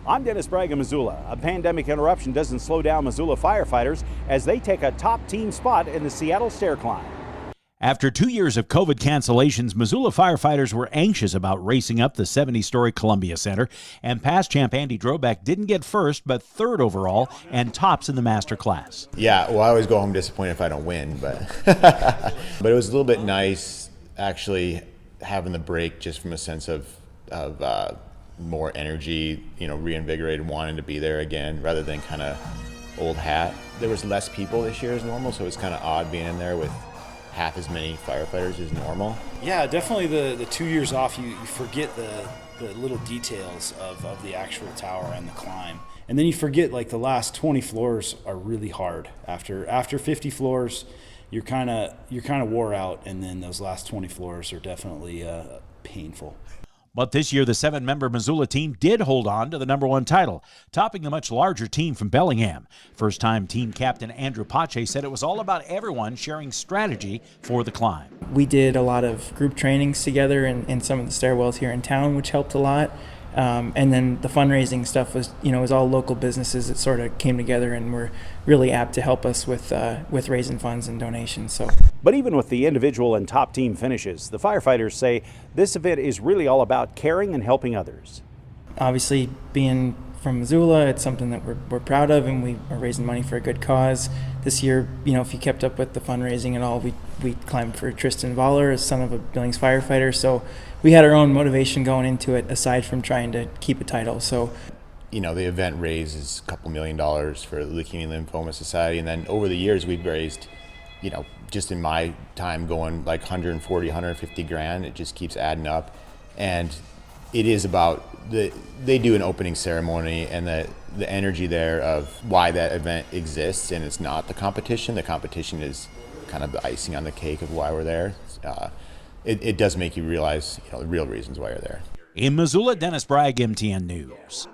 I'm Dennis Bragg in Missoula. A pandemic interruption doesn't slow down Missoula firefighters as they take a top team spot in the Seattle Stairclimb. After 2 years of COVID cancellations, Missoula firefighters were anxious about racing up the 70-story Columbia Center, and past champ Andy Drobeck didn't get first, but third overall and tops in the master class. Yeah, well, I always go home disappointed if I don't win, but but it was a little bit nice actually having the break, just from a sense of more energy, reinvigorated, wanting to be there again rather than kind of old hat. There was less people this year as normal, so it was kind of odd being in there with half as many firefighters as normal. Yeah, definitely the 2 years off, you forget the little details of the actual tower and the climb. And then you forget, like, the last 20 floors are really hard. After 50 floors, you're kind of wore out, and then those last 20 floors are definitely painful. But this year, the 7-member Missoula team did hold on to the #1 title, topping the much larger team from Bellingham. First-time team captain Andrew Pache said it was all about everyone sharing strategy for the climb. We did a lot of group trainings together in some of the stairwells here in town, which helped a lot. And then the fundraising stuff was, it was all local businesses that sort of came together and were really apt to help us with raising funds and donations. So. But even with the individual and top team finishes, the firefighters say this event is really all about caring and helping others. Obviously, being from Missoula, it's something that we're proud of, and we are raising money for a good cause. This year, if you kept up with the fundraising and all, we climbed for Tristan Voller, a son of a Billings firefighter. So we had our own motivation going into it, aside from trying to keep a title. So, the event raises a couple $1 million for the Leukemia and Lymphoma Society, and then over the years we've raised, just in my time, going like 140, 150 grand. It just keeps adding up, and it is about they do an opening ceremony and the energy there of why that event exists, and it's not the competition. The competition is kind of the icing on the cake of why we're there. It does make you realize the real reasons why you're there. In Missoula, Dennis Bragg, MTN News.